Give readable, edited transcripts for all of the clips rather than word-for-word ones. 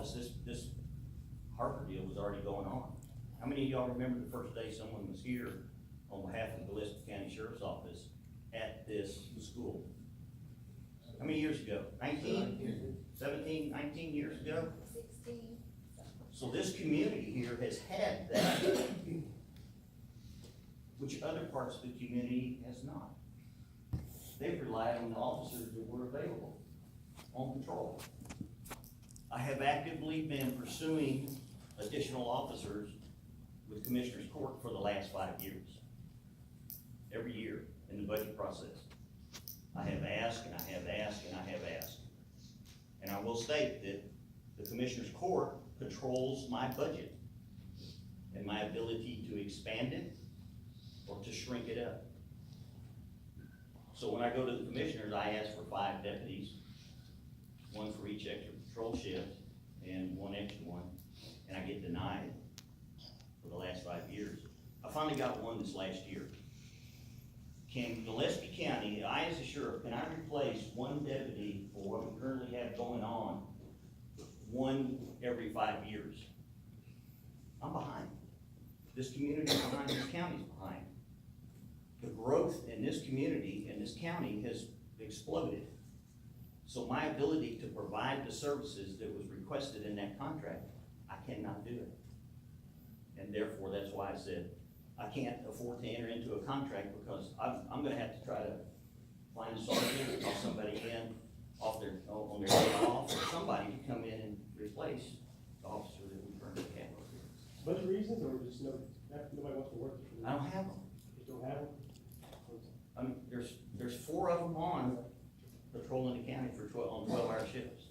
office, this Harper deal was already going on. How many of y'all remember the first day someone was here on behalf of the Gillespie County Sheriff's Office at this school? How many years ago? 19, 17, 19 years ago? 16. So this community here has had that, which other parts of the community has not. They've relied on the officers that were available on patrol. I have actively been pursuing additional officers with Commissioner's Court for the last 5 years. Every year in the budget process. I have asked, and I have asked, and I have asked. And I will state that the Commissioner's Court controls my budget and my ability to expand it or to shrink it up. So when I go to the commissioners, I ask for 5 deputies, 1 for each extra patrol shift and 1 extra one, and I get denied for the last 5 years. I finally got one this last year. Can Gillespie County, I as a sheriff, can I replace 1 deputy for what we currently have going on, 1 every 5 years? I'm behind. This community's behind, this county's behind. The growth in this community and this county has exploded. So my ability to provide the services that was requested in that contract, I cannot do it. And therefore, that's why I said, I can't afford to enter into a contract because I'm gonna have to try to find a sergeant or call somebody in on their day off, or somebody to come in and replace the officer that we currently have over here. Budget reasons, or just nobody wants to work? I don't have them. You don't have them? I mean, there's 4 of them on patrolling the county for 12-hour shifts.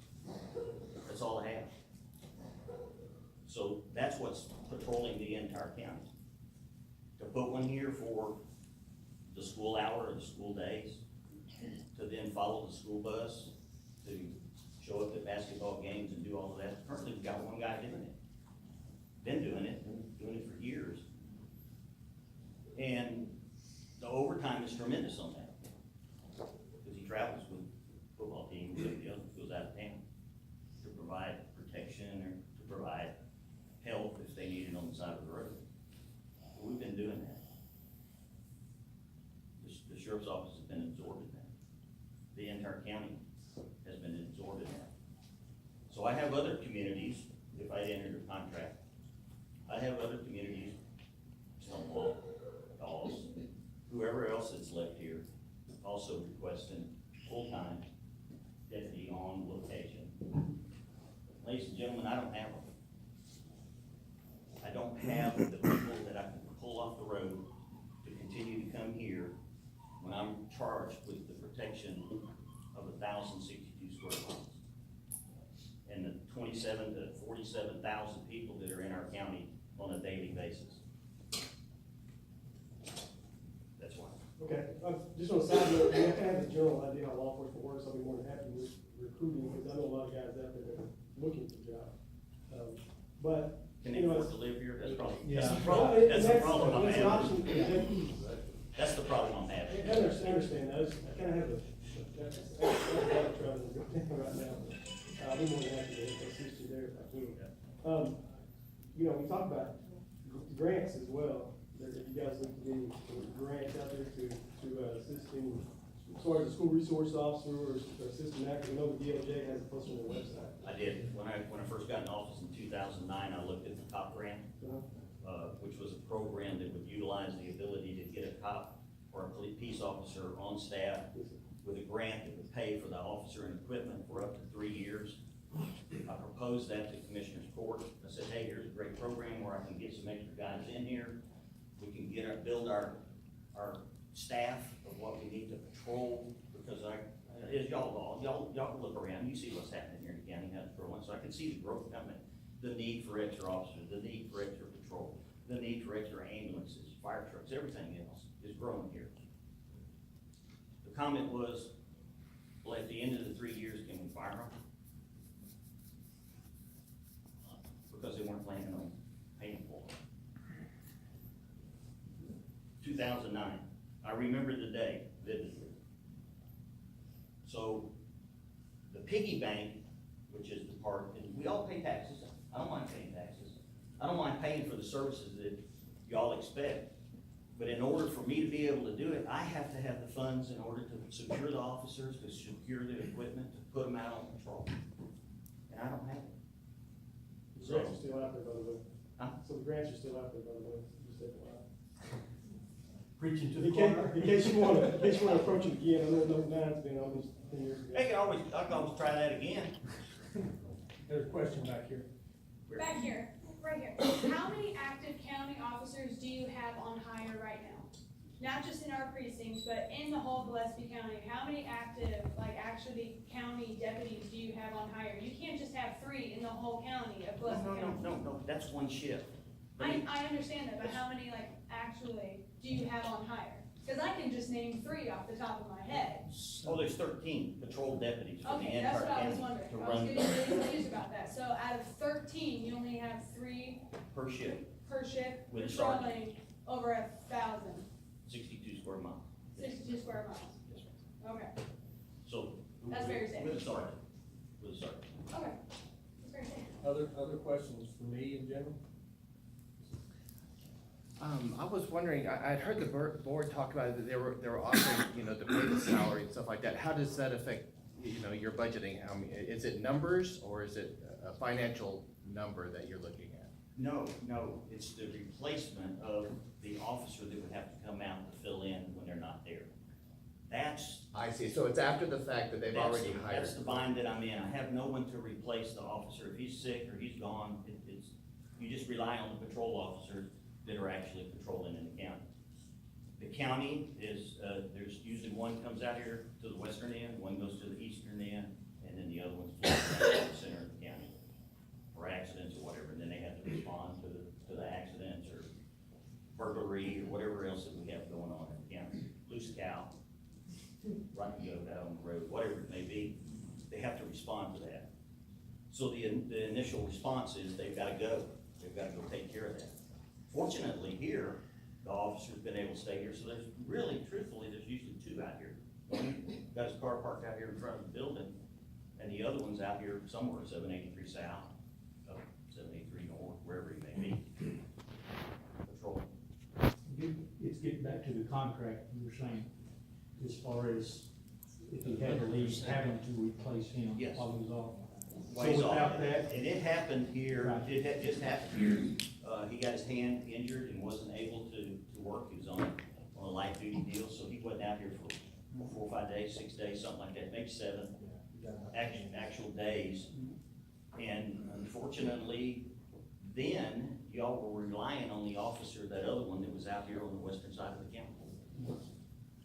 That's all I have. So that's what's patrolling the entire county. To put one here for the school hour or the school days, to then follow the school bus, to show up at basketball games and do all of that. Currently, we've got 1 guy doing it. Been doing it for years. And the overtime is tremendous on that. Because he travels with the football team, and the other goes out of town to provide protection or to provide help if they need it on the side of the road. So we've been doing that. The sheriff's office has been absorbed in that. The entire county has been absorbed in that. So I have other communities, if I entered a contract, I have other communities, Stonewall, Dawes, whoever else that's left here, also requesting full-time deputy on location. Ladies and gentlemen, I don't have them. I don't have the people that I can pull off the road to continue to come here when I'm charged with the protection of 1,062 square miles. And the 27 to 47,000 people that are in our county on a daily basis. That's why. Okay, just on a side note, I kind of have a general idea how law enforcement works. I'll be more than happy with recruiting, because I know a lot of guys out there that are looking for jobs. But, Can they afford to live here? That's probably, yeah. that's the problem. That's the problem I'm That's an option. having. That's the problem I'm having. I understand that. I kind of have that's a lot of trouble right now. I'll be more than happy to assist you there if I can. You know, we talk about grants as well. If you guys look to any grants out there to assist in, as far as a school resource officer or assistant actor, I know the DOJ has a post on their website. I did. When I first got in office in 2009, I looked at the COP grant, which was a program that would utilize the ability to get a cop or a peace officer on staff with a grant that would pay for the officer and equipment for up to 3 years. I proposed that to Commissioner's Court. I said, hey, here's a great program where I can get some extra guys in here. We can build our staff of what we need to patrol, because as y'all look around, you see what's happening here in the county, how it's growing. So I can see the growth coming, the need for extra officers, the need for extra patrol, the need for extra ambulances, fire trucks, everything else is growing here. The comment was, well, at the end of the 3 years, can we fire them? Because they weren't planning on paying for it. 2009, I remember the day vividly. So the piggy bank, which is the part, and we all pay taxes, I don't mind paying taxes. I don't mind paying for the services that y'all expect. But in order for me to be able to do it, I have to have the funds in order to secure the officers, to secure the equipment, to put them out on patrol. And I don't have it. The grants are still out there, by the way. Huh? So the grants are still out there, by the way, just FYI. Preaching to the In case, choir. in case you wanna approach it again, I know no nine's been almost 10 years ago. I can always try that again. There's a question back here. Back here, right here. How many active county officers do you have on hire right now? Not just in our precincts, but in the whole Gillespie County. How many active, like actually county deputies do you have on hire? You can't just have 3 in the whole county of Gillespie County. No, that's one shift. I understand that, but how many like actually do you have on hire? Cause I can just name 3 off the top of my head. Oh, there's 13 patrol deputies for the Okay, that's entire what I was county wondering. to I was run getting really confused about that. So out of 13, you only have 3 per shift, per shift With a sergeant. patrolling over 1,000, 62 square miles. 62 square miles. Yes, ma'am. Okay, So. That's very safe. With a sergeant, with a sergeant. okay. That's very safe. Other questions for me in general? I was wondering, I'd heard the board talk about it, that they were offering, to pay the salary and stuff like that. How does that affect, your budgeting? I mean, is it numbers or is it a financial number that you're looking at? No, it's the replacement of the officer that would have to come out to fill in when they're not there. That's. I see, so it's after the fact that they've already hired. That's the bind that I'm in. I have no one to replace the officer. If he's sick or he's gone, you just rely on the patrol officers that are actually patrolling in the county. The county is, there's usually one comes out here to the western end, one goes to the eastern end, and then the other one's flying out to the center of the county for accidents or whatever, and then they have to respond to the accidents or burglary or whatever else that we have going on in the county. Loose cow, rotten goat out on the road, whatever it may be, they have to respond to that. So the initial response is they've gotta go take care of that. Fortunately here, the officer's been able to stay here, so there's really, truthfully, there's usually 2 out here. One got his car parked out here in front of the building, and the other one's out here somewhere, 783 South, 783 North, wherever he may be. Patrol. It's getting back to the contract you were saying, as far as if he had to leave, having to replace him Yes. while he was off. Ways So off. without that, And it happened here, Right. it just happened here. He got his hand injured and wasn't able to work. He was on a light duty deal, so he wasn't out here for 4 or 5 days, 6 days, something like that, maybe 7 actual days. And unfortunately, then y'all were relying on the officer, that other one that was out here on the western side of the county.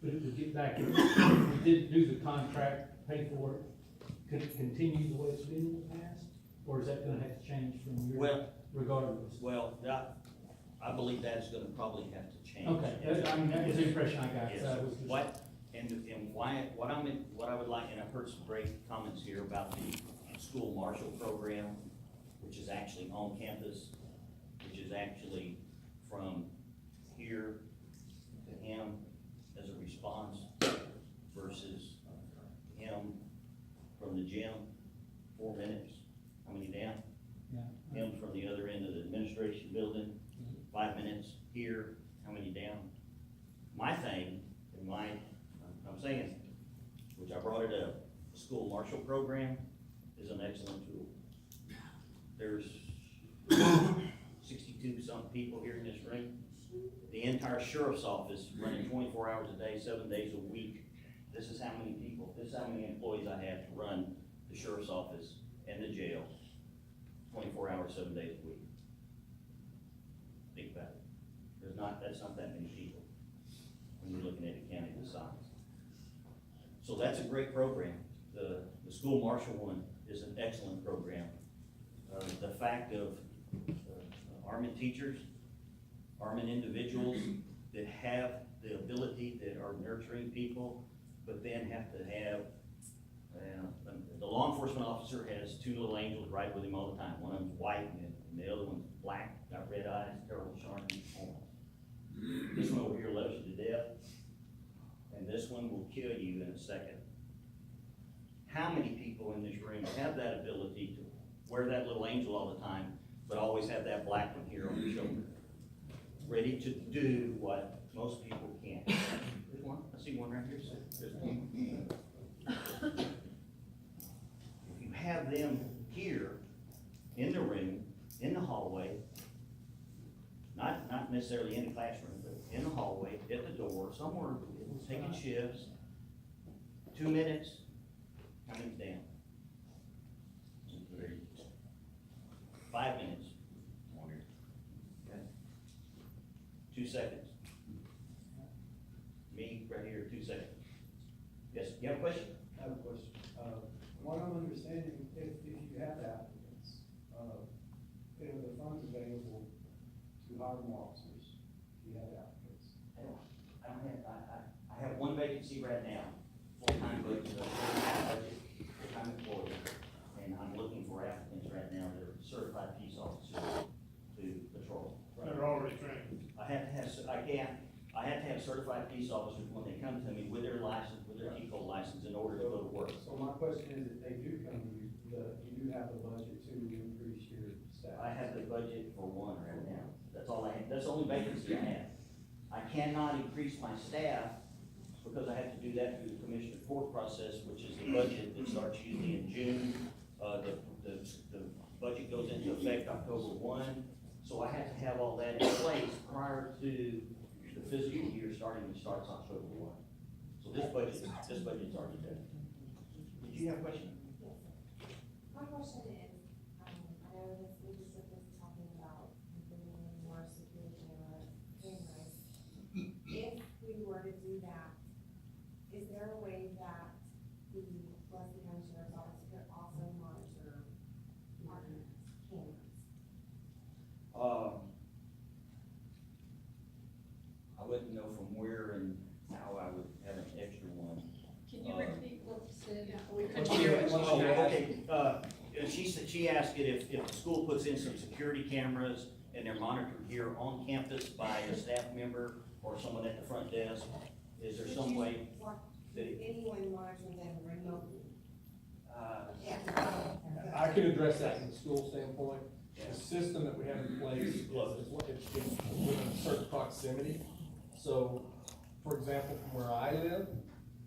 but to get back, if we did do the contract, pay for it, could it continue the way it's been in the past? Or is that gonna have to change from your, Well, regardless? Well, I believe that's gonna probably have to change. Okay, that was the impression I got. Yes. So I was just- What I would like, and I've heard some great comments here about the school marshal program, which is actually on campus, which is actually from here to him as a response versus him from the gym, 4 minutes, how many down? Yeah. Him from the other end of the administration building, 5 minutes here, how many down? My thing, I'm saying, which I brought it up, the school marshal program is an excellent tool. There's 62 some people here in this room. The entire sheriff's office running 24 hours a day, 7 days a week. This is how many people, this is how many employees I have to run the sheriff's office and the jail, 24 hours, 7 days a week. Think about it. That's not that many people when you're looking at a county this size. So that's a great program. The school marshal one is an excellent program. The fact of arming teachers, arming individuals that have the ability, that are nurturing people, but then have to have, the law enforcement officer has 2 little angels right with him all the time. One of them's white and the other one's black, got red eyes, terrible sharp horns. This one over here loves you to death, and this one will kill you in a second. How many people in this room have that ability wear that little angel all the time, but always have that black one here on your shoulder, ready to do what most people can't. There's one, I see one right here, so there's one. If you have them here, in the room, in the hallway, not necessarily in the classroom, but in the hallway, at the door, somewhere, taking shifts, 2 minutes, how many's down? 5 minutes. Okay. 2 seconds. Me, right here, 2 seconds. Yes, you have a question? I have a question. What I'm understanding, if you have applicants, there are the funds available to hire more officers, if you have applicants. I have one vacancy right now, full-time budget, full-time employee, and I'm looking for applicants right now that are certified peace officers to patrol. They're already trained. I have to have certified peace officers when they come to me with their license, with their TCO license in order to go to work. So my question is, if they do come to you, you do have the budget to increase your staff? I have the budget for one right now. That's all I have. That's the only vacancy I have. I cannot increase my staff because I have to do that through the commissioner court process, which is the budget that starts usually in June. The budget goes into effect October 1. So I have to have all that in place prior to the fiscal year starts October 1. So this budget's already done. Did you have a question? My question is, I know this leadership is talking about putting in more security cameras. If we were to do that, is there a way that the Gillespie County Sheriff's Office could also monitor our cameras? I wouldn't know from where and how I would have an extra one. Can you repeat what you said? We couldn't hear what Oh, she asked. okay, she said, she asked it if the school puts in some security cameras and they're monitored here on campus by a staff member or someone at the front desk, is there some way? Could anyone monitor them remotely? I can address that from the school standpoint. The system that we have in place is within a certain proximity. So, for example, from where I live,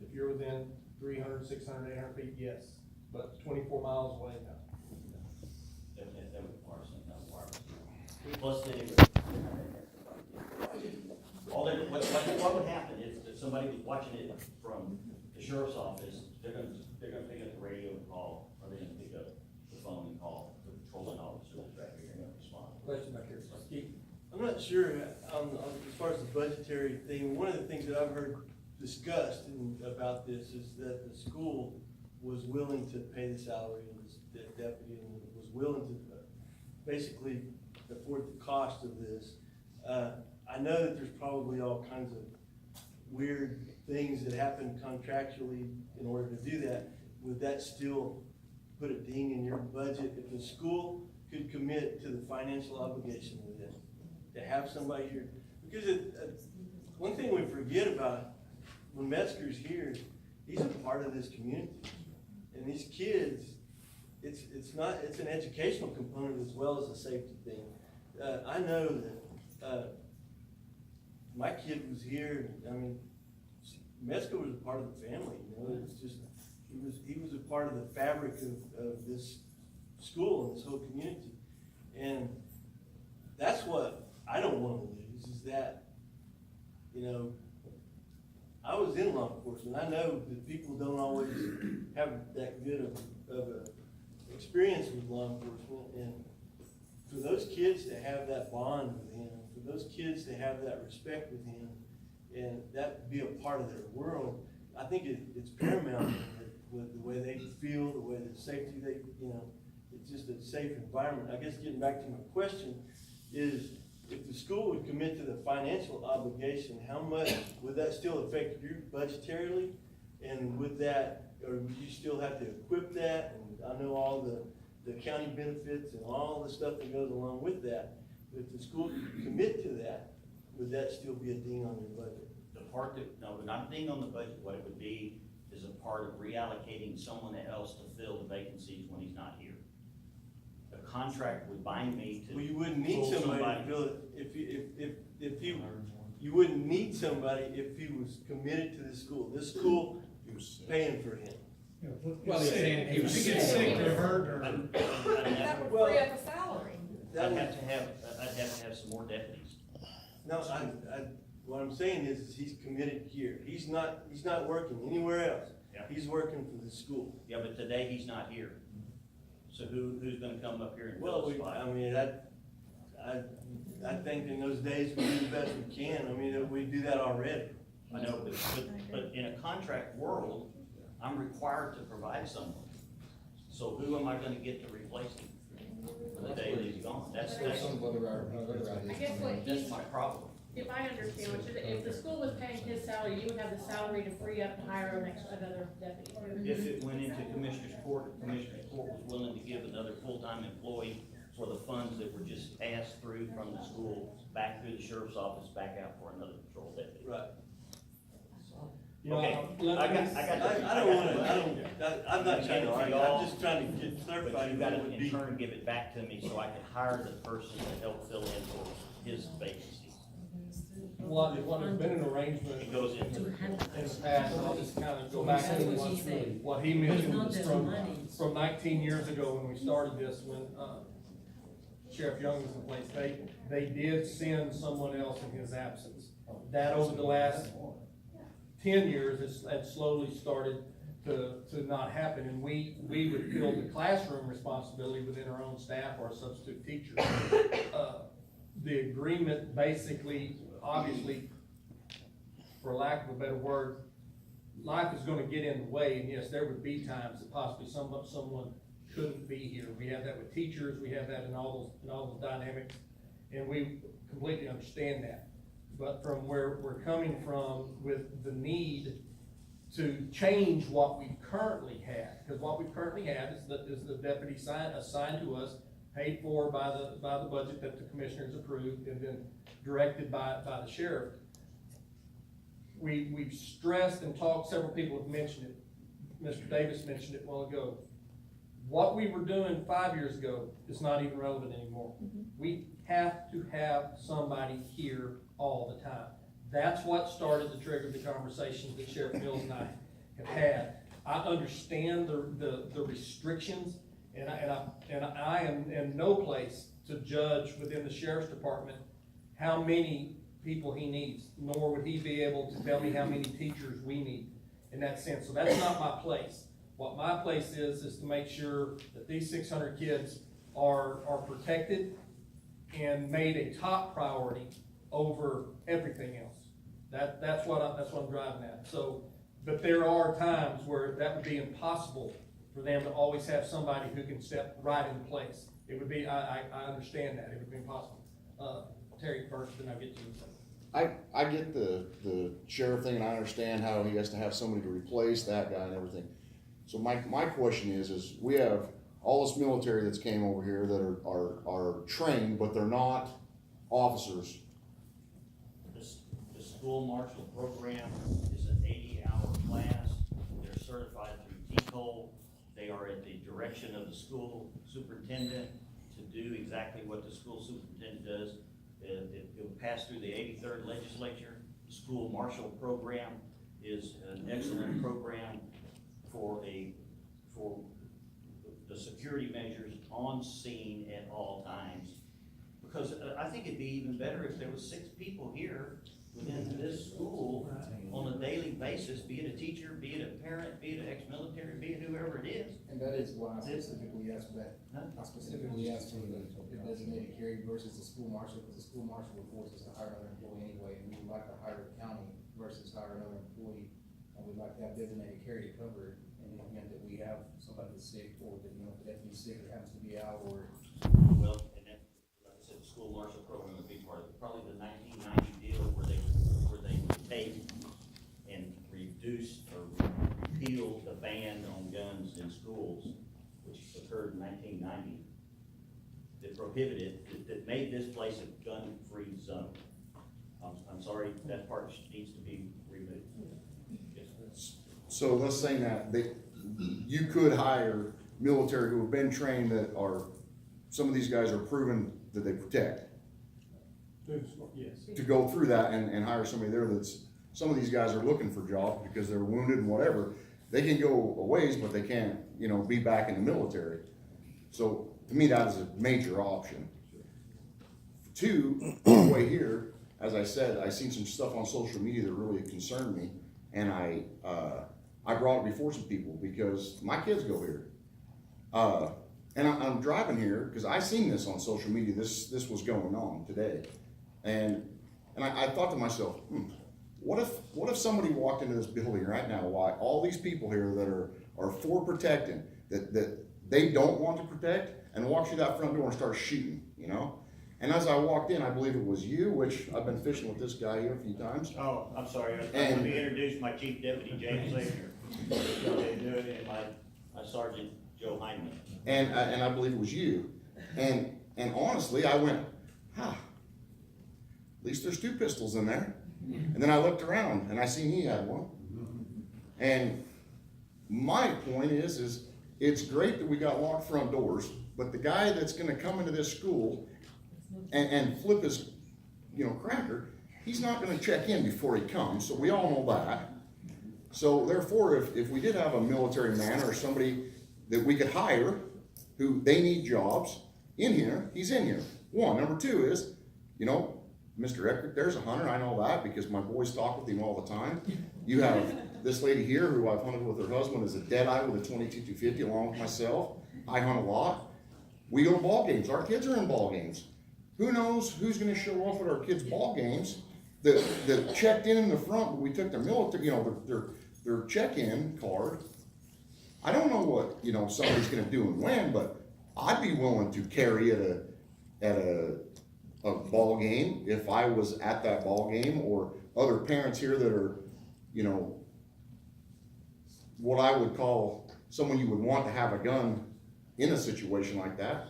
if you're within 300, 600, 800 feet, yes, but 24 miles away, no. That would require some kind of wireless. Plus, what would happen if somebody was watching it from the sheriff's office, they're gonna pick up the radio and call, or they're gonna pick up the phone and call the patrolling officer that's right here, they're gonna respond. Question back here. Keith? I'm not sure, as far as the budgetary thing, one of the things that I've heard discussed about this is that the school was willing to pay the salary of the deputy and was willing to basically afford the cost of this. I know that there's probably all kinds of weird things that happen contractually in order to do that. Would that still put a ding in your budget if the school could commit to the financial obligation with it, to have somebody here? Because one thing we forget about when Metzger's here, he's a part of this community. And these kids, it's an educational component as well as a safety thing. I know that my kid was here, I mean, Metzger was a part of the family, you know, it's just, he was a part of the fabric of this school and this whole community. And that's what I don't want to lose, is that, you know, I was in law enforcement. I know that people don't always have that good of a experience with law enforcement. And for those kids to have that bond with him, for those kids to have that respect with him, and that be a part of their world, I think it's paramount with the way they feel, the way the safety they, you know, it's just a safe environment. I guess getting back to my question is, if the school would commit to the financial obligation, how much would that still affect you budgetarily? And would that, or would you still have to equip that? And I know all the county benefits and all the stuff that goes along with that. But if the school could commit to that, would that still be a ding on your budget? The part that, no, not a ding on the budget, what it would be is a part of reallocating someone else to fill the vacancies when he's not here. a contract would bind me to. Well, you wouldn't need pull somebody to fill it, if you wouldn't need somebody if he was committed to the school. This school was paying for him. Well, he's saying if he was If he gets sick or hurt or. That would free up a salary. That I'd would, have to have some more deputies. no, what I'm saying is he's committed here. He's not working anywhere else. Yeah. He's working for the school. Yeah, but today he's not here. So who's gonna come up here and Well, fill his spot? I mean, I think in those days we do the best we can. I mean, we do that already. I know, but in a contract world, I'm required to provide someone. So who am I gonna get to replace him for the day that he's gone? That's I guess what that's he's, my problem. if I understand what you're, if the school was paying his salary, you would have the salary to free up to hire another deputy. If it went into Commissioner's Court, if Commissioner's Court was willing to give another full-time employee for the funds that were just passed through from the school, back through the sheriff's office, back out for another patrol deputy. Right. You know, Okay, I'm not trying to argue, I'm just trying to get But clarified. you gotta what would in be. turn give it back to me so I can hire the person to help fill in for his vacancy. what has been an arrangement It goes into. in the past, and I'll just kind of go back to what he mentioned was from 19 years ago when we started this, when, Sheriff Young was in place, they did send someone else in his absence. That over the last 10 years, had slowly started to not happen, and we would fill the classroom responsibility within our own staff or a substitute teacher. The agreement basically, obviously, for lack of a better word, life is gonna get in the way, and yes, there would be times that possibly someone couldn't be here. We have that with teachers, we have that in all those dynamics, and we completely understand that. But from where we're coming from with the need to change what we currently have, because what we currently have is the deputy assigned to us, paid for by the budget that the commissioners approved and then directed by the sheriff. We've stressed and talked, several people have mentioned it, Mr. Davis mentioned it a while ago. What we were doing 5 years ago is not even relevant anymore. We have to have somebody here all the time. That's what started to trigger the conversations that Sheriff Mills and I have had. I understand the restrictions, and I am in no place to judge within the sheriff's department how many people he needs, nor would he be able to tell me how many teachers we need in that sense. So that's not my place. What my place is to make sure that these 600 kids are protected and made a top priority over everything else. That's what I'm driving at. So, but there are times where that would be impossible for them to always have somebody who can step right into place. It would be, I understand that, it would be impossible. Terry first, then I'll get to you. I get the sheriff thing, and I understand how he has to have somebody to replace that guy and everything. So my question is we have all this military that's came over here that are trained, but they're not officers. The school marshal program is an 80-hour class. They're certified through TCOL. They are at the direction of the school superintendent to do exactly what the school superintendent does. It will pass through the 83rd legislature. The school marshal program is an excellent program for the security measures on scene at all times. Because I think it'd be even better if there was 6 people here within this school on a daily basis, be it a teacher, be it a parent, be it an ex-military, be it whoever it is. And that is why I specifically asked for that. I specifically asked for the designated carry versus the school marshal, because the school marshal would force us to hire another employee anyway, and we would like to hire the county versus hire another employee. And we'd like to have designated carry to cover it in the event that we have somebody that's sick, or that, you know, if that's sick or happens to be out, or. Well, and then, like I said, the school marshal program would be part of it. Probably the 1990 deal where they take and reduced or repealed the ban on guns in schools, which occurred in 1990. That prohibited, that made this place a gun-free zone. I'm sorry, that part needs to be removed. Yes. So let's say that you could hire military who have been trained that are some of these guys are proven that they protect. Yes. To go through that and hire somebody there that's, some of these guys are looking for jobs because they're wounded and whatever. They can go a ways, but they can't, you know, be back in the military. So to me, that is a major option. Two, on the way here, as I said, I seen some stuff on social media that really concerned me, and I brought it before some people because my kids go here. And I'm driving here because I seen this on social media. This was going on today, and I thought to myself, what if somebody walked into this building right now? Why all these people here that are for protecting that they don't want to protect, and walk through that front door and start shooting, you know? And as I walked in, I believe it was you, which I've been fishing with this guy here a few times. Oh, I'm sorry, let me introduce my chief deputy, James Sager. And my sergeant, Joe Hyman. And I believe it was you. And honestly, I went, at least there's 2 pistols in there. And then I looked around and I seen he had one. And my point is it's great that we got locked front doors, but the guy that's gonna come into this school and flip his, you know, cracker, he's not gonna check in before he comes, so we all know that. So therefore, if we did have a military man or somebody that we could hire, who they need jobs in here, he's in here. One. Number 2 is, you know, Mr. Eckert, there's a hunter, I know that because my boys talk with him all the time. You have this lady here who I've hunted with her husband is a deadeye with a 22-250 along with myself. I hunt a lot. We go to ball games, our kids are in ball games. Who knows who's gonna show up at our kids' ball games that checked in the front, but we took their military, you know, their check-in card. I don't know what, you know, somebody's gonna do and when, but I'd be willing to carry at a ball game if I was at that ball game, or other parents here that are, you know, what I would call someone you would want to have a gun in a situation like that.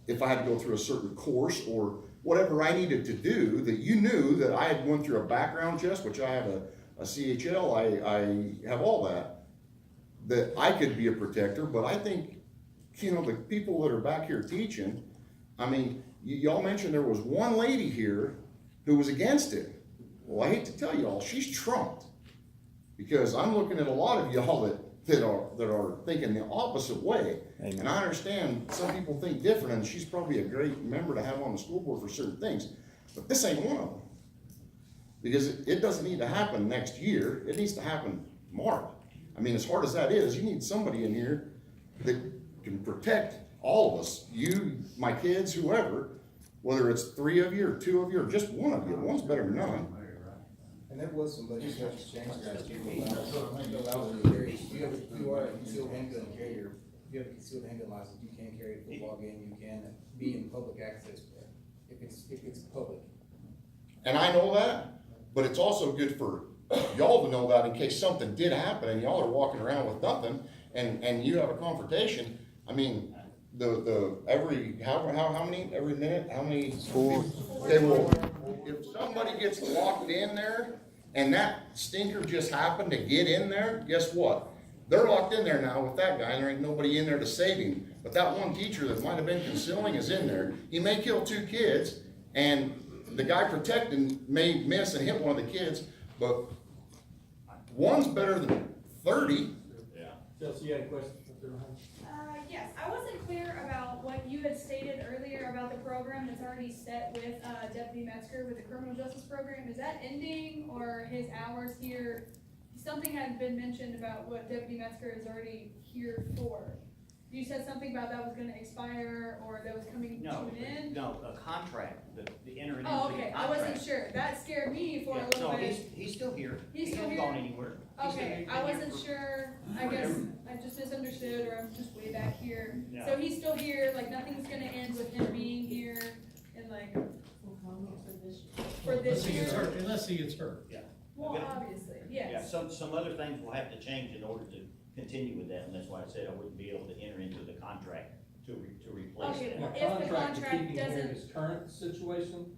If I had to go through a certain course or whatever I needed to do, that you knew that I had went through a background check, which I have a CHL, I have all that I could be a protector. But I think, you know, the people that are back here teaching, I mean, y'all mentioned there was one lady here who was against it. Well, I hate to tell y'all, she's trumped. Because I'm looking at a lot of y'all that are thinking the opposite way. Amen. And I understand some people think different, and she's probably a great member to have on the school board for certain things. But this ain't one of them. Because it doesn't need to happen next year. It needs to happen tomorrow. I mean, as hard as that is, you need somebody in here that can protect all of us. You, my kids, whoever, whether it's 3 of you or 2 of you or just 1 of you. One's better than none. And there was some legislation change last year. If you are a concealed handgun carrier, if you have a concealed handgun license, you can carry a football game, you can be in public access if it's public. And I know that, but it's also good for y'all to know that in case something did happen and y'all are walking around with nothing and you have a confrontation. I mean, every minute, how many? 4. Okay, well, if somebody gets locked in there and that stinker just happened to get in there, guess what? They're locked in there now with that guy and there ain't nobody in there to save him. But that one teacher that might have been concealing is in there. He may kill 2 kids and the guy protecting may miss and hit one of the kids, but one's better than 30. Yeah. Chelsea, you had a question? Yes, I wasn't clear about what you had stated earlier about the program that's already set with Deputy Metzger with the criminal justice program. Is that ending, or his hours here? Something had been mentioned about what Deputy Metzger is already here for. You said something about that was gonna expire, or that was coming to an end? No, a contract, the entering into Oh, the okay, contract. I wasn't sure. That scared me for a little bit. He's still here. He's still He here? hasn't gone anywhere. Okay, I wasn't sure, I guess I just misunderstood, or I'm just way back here. Yeah. So he's still here, like nothing's gonna end with him being here, and like, for this year? Unless he gets hurt. Yeah. Well, Okay. obviously, Yeah, yes. some other things will have to change in order to continue with that, and that's why I said I wouldn't be able to enter into the contract to replace Okay, that. well, The if the contract to contract keep him here in doesn't- his current situation,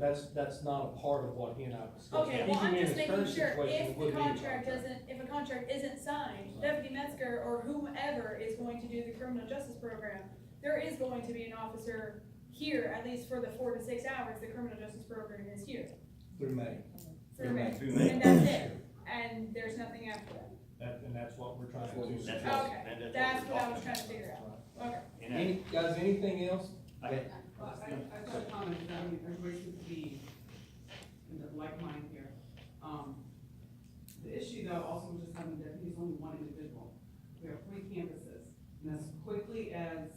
that's not a part of what he and I discussed. Okay, well, Keeping I'm him in just his making current sure, situation if would the be a contract if a contract isn't signed, Deputy Metzger or whomever is going to do the criminal justice program, there is going to be an officer here, at least for the 4 to 6 hours the criminal justice program is here. Through May. Through May. Through May. And that's it, and there's nothing after that. And that's what we're trying to do. That's Okay, and that's we're what I was talking trying to about. figure out. Okay. And Guys, anything else? I- I've got a comment, I mean, everybody seems to be in the like mind here. The issue though, also with just having deputies, only one individual. We have 3 campuses, and as quickly as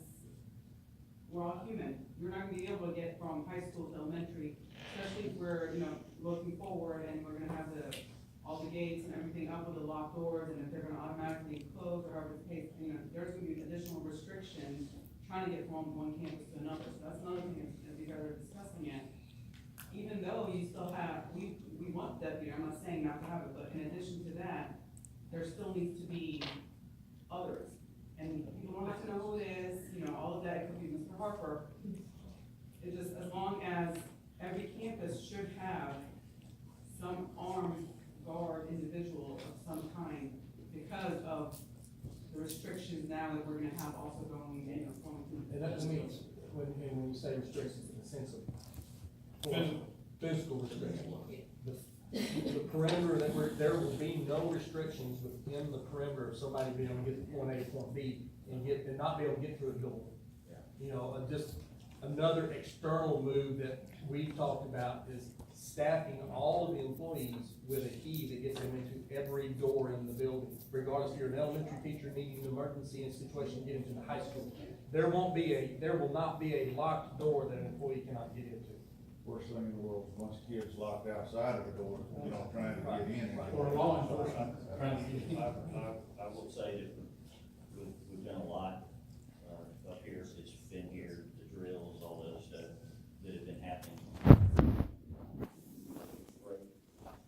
we're all human, you're not gonna be able to get from high school to elementary, especially if we're, looking forward and we're gonna have all the gates and everything up with the locked doors, and if they're gonna automatically close or however the case, there's gonna be additional restrictions trying to get from one campus to another. So that's another thing that you guys are discussing it. Even though you still have, we want deputy, I'm not saying not to have it, but in addition to that, there still needs to be others. And people don't have to know who it is, all of that, it could be Mr. Harper. It's just as long as every campus should have some armed guard individual of some kind because of the restrictions now that we're gonna have also going through. And that means, when you say restrictions, in the sense of physical restrictions. The perimeter, there will be no restrictions within the perimeter of somebody being able to get to point A to point B and not be able to get through a door. Just another external move that we've talked about is staffing all of the employees with a key that gets them into every door in the building, regardless if you're an elementary teacher needing an emergency in a situation, get into the high school. There will not be a locked door that an employee cannot get into. Worst thing in the world, a bunch of kids locked outside of the door, trying to get in. Or law enforcement trying to get in. I will say that we've done a lot, up here, it's been here, the drills, all the other stuff that have been happening.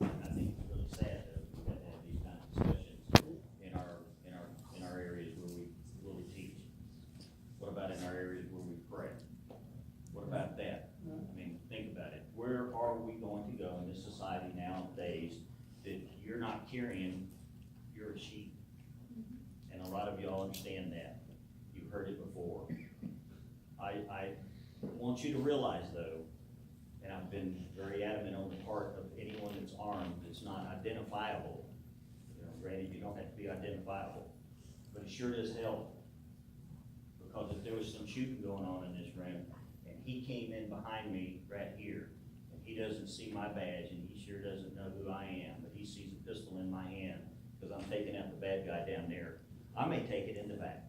I think it's really sad that we have to have these kind of discussions in our areas where we really teach. What about in our areas where we pray? What about that? I mean, think about it. Where are we going to go in this society nowadays that you're not carrying, you're a sheep? And a lot of y'all understand that. You've heard it before. I want you to realize though, and I've been very adamant on the part of anyone that's armed that's not identifiable. Granted, you don't have to be identifiable, but it sure does help. Because if there was some shooting going on in this room, and he came in behind me right here, and he doesn't see my badge, and he sure doesn't know who I am, but he sees a pistol in my hand, because I'm taking out the bad guy down there, I may take it in the back.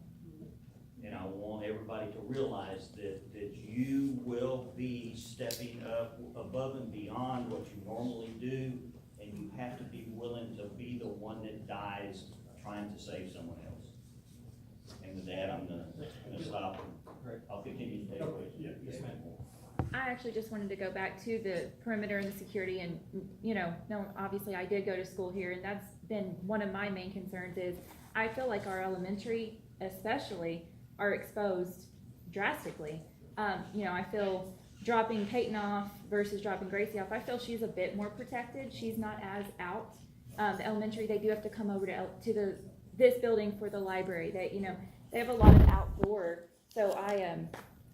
And I want everybody to realize that you will be stepping up above and beyond what you normally do, and you have to be willing to be the one that dies trying to save someone else. And with that, I'm gonna stop. I'll continue to take questions. Yes, ma'am. I actually just wanted to go back to the perimeter and the security and, no, obviously I did go to school here and that's been one of my main concerns is I feel like our elementary especially are exposed drastically. I feel dropping Peyton off versus dropping Gracie off, I feel she's a bit more protected. She's not as out. The elementary, they do have to come over to this building for the library. They have a lot of outdoor. So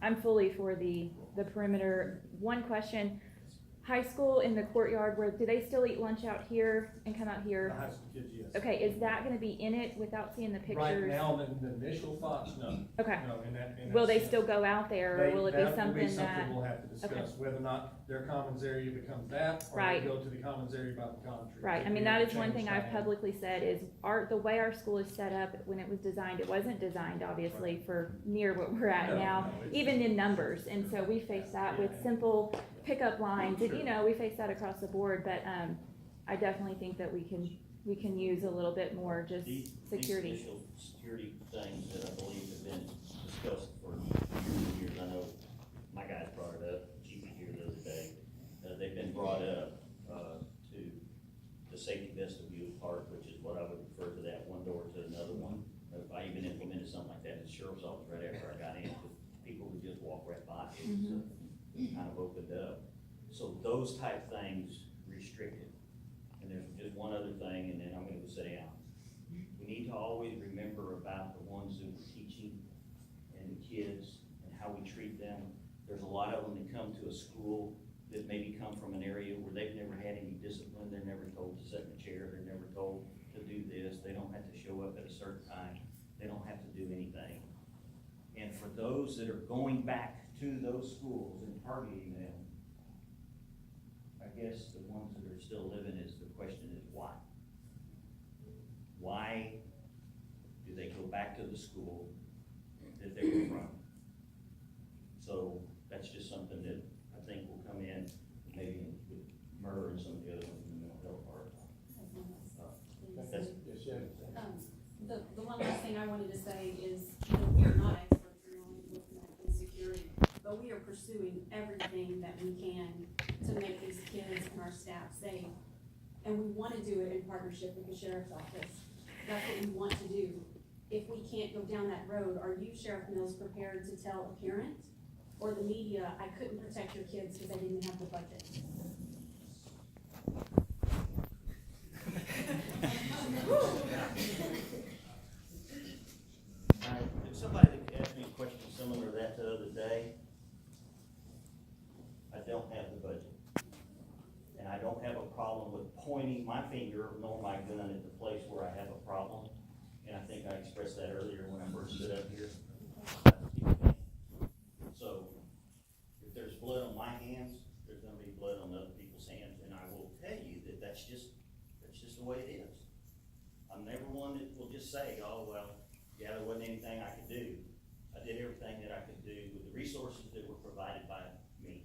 I'm fully for the perimeter. One question, high school in the courtyard, do they still eat lunch out here and come out The here? high school kids, yes. Okay, is that gonna be in it without seeing the pictures? Right now, the initial thoughts, no. Okay. No, in that Will they sense. still go out there or will it be That will something that? we'll have to discuss, whether or not their commons area becomes that, or they Right. go to the commons area by the common tree. Right, I mean, that is one thing I've publicly said is the way our school is set up, when it was designed, it wasn't designed obviously for near what we're at No, now, no, it's- even in numbers, and so we face that with simple pickup lines, and we face that across the board, but, I definitely think that we can use a little bit more just These security. initial security things that I believe have been discussed for years and years, I know my guys brought it up, Chief was here the other day, they've been brought up, to the safety vestibule part, which is what I would refer to that one door to another one. If I even implemented something like that in the sheriff's office right after I got in, people would just walk right by it, so it kind of opened up. So those type things restricted. And there's just one other thing, and then I'm gonna go sit down. We need to always remember about the ones that we're teaching and the kids how we treat them. There's a lot of them that come to a school that maybe come from an area where they've never had any discipline, they're never told to sit in a chair, they're never told to do this, they don't have to show up at a certain time, they don't have to do anything. And for those that are going back to those schools and targeting them, I guess the ones that are still living is, the question is why? Why do they go back to the school that they were from? So that's just something that I think will come in, maybe with Murr and some of the other ones in the mental health part. That's, The one last thing I wanted to say is, we are not experts in security, but we are pursuing everything that we can to make these kids and our staff safe. And we want to do it in partnership with the sheriff's office. That's what we want to do. If we can't go down that road, are you, Sheriff Mills, prepared to tell a parent or the media, I couldn't protect your kids because I didn't have the budget? somebody that asked me a question similar to that the other day. I don't have the budget. And I don't have a problem with pointing my finger nor my gun at the place where I have a problem. And I think I expressed that earlier when I first stood up here. So, if there's blood on my hands, there's gonna be blood on other people's hands, and I will tell you that that's just the way it is. I'm never one that will just say, oh, well, yeah, there wasn't anything I could do. I did everything that I could do with the resources that were provided by me.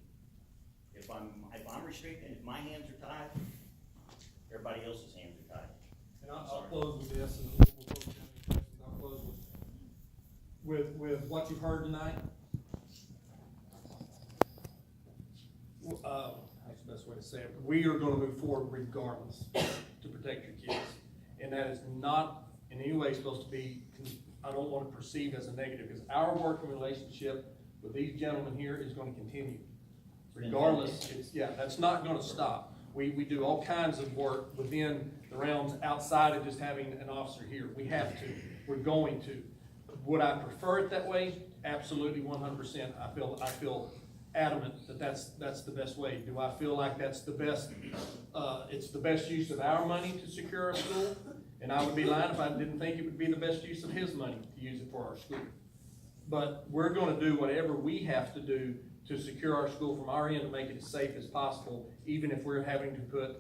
If I'm restricted, if my hands are tied, everybody else's hands are tied. And I'll close with this, and I'll close with what you've heard tonight. That's the best way to say it. We are gonna move forward regardless to protect your kids. And that is not in any way supposed to be, I don't want to perceive as a negative, because our working relationship with these gentlemen here is gonna continue. Regardless, that's not gonna stop. We do all kinds of work within the realms outside of just having an officer here. We have to, we're going to. Would I prefer it that way? Absolutely, 100%. I feel adamant that that's the best way. Do I feel like that's the best, it's the best use of our money to secure our school? And I would be lying if I didn't think it would be the best use of his money to use it for our school. But we're gonna do whatever we have to do to secure our school from our end to make it as safe as possible, even if we're having to put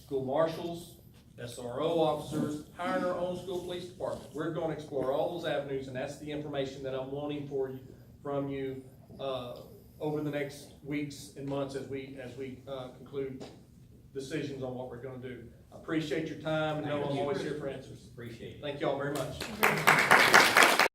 school marshals, SRO officers, hiring our own school police department. We're gonna explore all those avenues, and that's the information that I'm wanting from you over the next weeks and months as we conclude decisions on what we're gonna do. I appreciate your time, and know I'm always here for answers. Appreciate it. Thank you all very much.